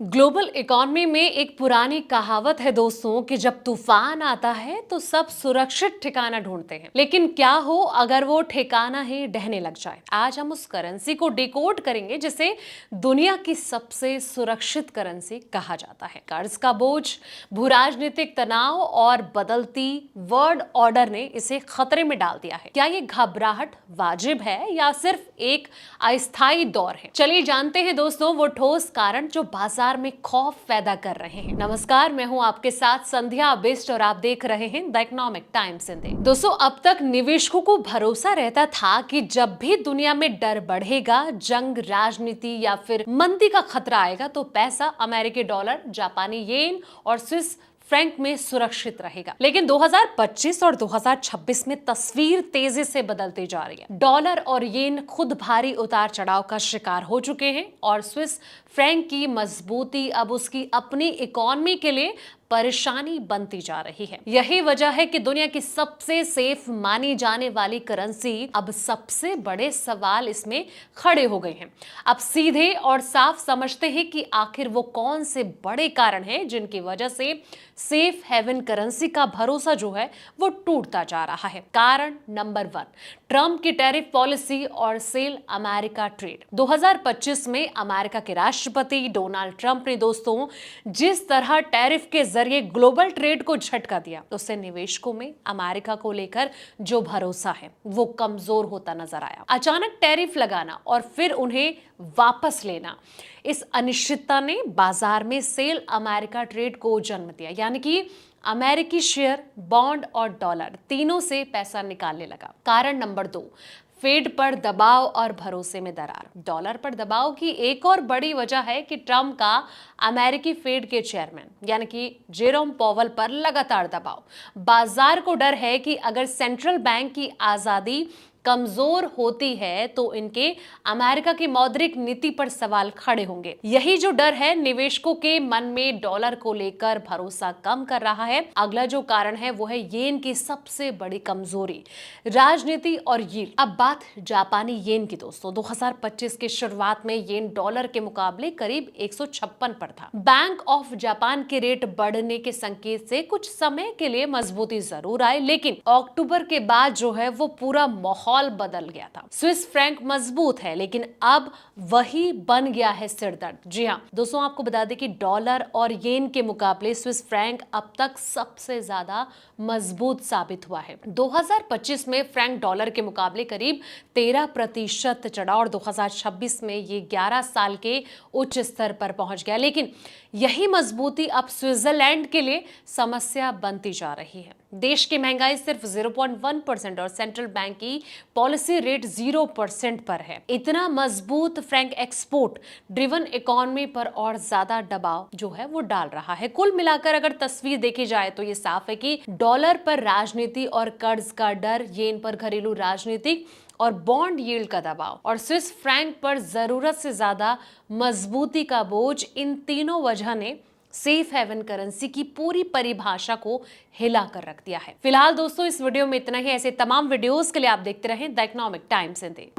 Global economy में एक पुरानी कहावत है दोस्तों कि जब तूफान आता है तो सब सुरक्षित ठिकाना ढूंढते हैं। लेकिन क्या हो अगर वो ठिकाना ही ढहने लग जाए। आज हम उस करेंसी को डिकोड करेंगे जिसे दुनिया की सबसे सुरक्षित करेंसी कहा जाता है। कर्ज का बोझ, भूराजनीतिक तनाव और बदलती वर्ल्ड ऑर्डर ने इसे खतरे में डाल दिया है। क्या ये घबराहट वाजिब है या सिर्फ एक अस्थायी दौर है? चलिए जानते हैं दोस्तों वो ठोस कारण जो बाजार में खौफ पैदा कर रहे हैं। नमस्कार, मैं हूं आपके साथ संध्या बिष्ट और आप देख रहे हैं द इकोनॉमिक टाइम्स हिंदी। दोस्तों, अब तक निवेशकों को भरोसा रहता था कि जब भी दुनिया में डर बढ़ेगा, जंग, राजनीति या फिर मंदी का खतरा आएगा तो पैसा अमेरिकी डॉलर, जापानी येन और स्विस फ्रैंक में सुरक्षित रहेगा। लेकिन 2025 और 2026 में तस्वीर तेजी से बदलती जा रही है। डॉलर और येन खुद भारी उतार चढ़ाव का शिकार हो चुके हैं और स्विस फ्रैंक की मजबूती अब उसकी अपनी इकोनॉमी के लिए परेशानी बनती जा रही है। यही वजह है कि दुनिया की सबसे सेफ मानी जाने वाली करेंसी अब सबसे बड़े सवाल इसमें खड़े हो गए हैं। अब सीधे और साफ समझते हैं कि आखिर वो कौन से बड़े कारण हैं जिनकी वजह से सेफ हेवन करेंसी का भरोसा जो है वो टूटता जा रहा है। कारण नंबर 1, ट्रंप की टैरिफ पॉलिसी और सेल अमेरिका ट्रेड। 2025 में अमेरिका के राष्ट्रपति डोनाल्ड ट्रंप ने दोस्तों जिस तरह टैरिफ के जरिए ग्लोबल ट्रेड को झटका दिया, उससे निवेशकों में अमेरिका को लेकर जो भरोसा है वो कमजोर होता नजर आया। अचानक टैरिफ लगाना और फिर उन्हें वापस लेना, इस अनिश्चितता ने बाजार में सेल अमेरिका ट्रेड को जन्म दिया, यानी कि अमेरिकी शेयर, बॉन्ड और डॉलर तीनों से पैसा निकालने लगा। कारण नंबर 2, फेड पर दबाव और भरोसे में दरार। डॉलर पर दबाव की एक और बड़ी वजह है कि ट्रंप का अमेरिकी फेड के चेयरमैन यानी कि जेरोम पॉवल पर लगातार दबाव। बाजार को डर है कि अगर सेंट्रल बैंक की आजादी कमजोर होती है तो इनके अमेरिका की मौद्रिक नीति पर सवाल खड़े होंगे। यही जो डर है निवेशकों के मन में डॉलर को लेकर भरोसा कम कर रहा है। अगला जो कारण है वो है येन की सबसे बड़ी कमजोरी, राजनीति और यील्ड। अब बात जापानी येन की दोस्तों। 2025 की शुरुआत में येन डॉलर के मुकाबले करीब 156 पर था। बैंक ऑफ जापान के रेट बढ़ने के संकेत से कुछ समय के लिए मजबूती जरूर आई, लेकिन अक्टूबर के बाद जो है वो पूरा माहौल बदल गया था। स्विस फ्रैंक मजबूत है लेकिन अब वही बन गया है सिरदर्द। जी हाँ दोस्तों, आपको बता दें कि डॉलर और येन के मुकाबले स्विस फ्रैंक अब तक सबसे ज्यादा मजबूत साबित हुआ है। 2025 में फ्रैंक डॉलर के मुकाबले करीब 13% चढ़ा और 2026 में ये 11 साल के उच्च स्तर पर पहुंच गया। लेकिन यही मजबूती अब स्विट्जरलैंड के लिए समस्या बनती जा रही है। देश की महंगाई सिर्फ 0.1% और सेंट्रल बैंक की पॉलिसी रेट 0% पर है। इतना मजबूत फ्रैंक एक्सपोर्ट ड्रिवन इकोनॉमी पर और ज्यादा दबाव जो है वो डाल रहा है। कुल मिलाकर अगर तस्वीर देखी जाए तो ये साफ है कि डॉलर पर राजनीति और कर्ज का डर, येन पर घरेलू राजनीति और बॉन्ड यील्ड का दबाव और स्विस फ्रैंक पर जरूरत से ज्यादा मजबूती का बोझ, इन तीनों वजह ने सेफ हेवन करेंसी की पूरी परिभाषा को हिला कर रख दिया है। फिलहाल दोस्तों इस वीडियो में इतना ही। ऐसे तमाम वीडियोस के लिए आप देखते रहें द इकोनॉमिक टाइम्स हिंदी।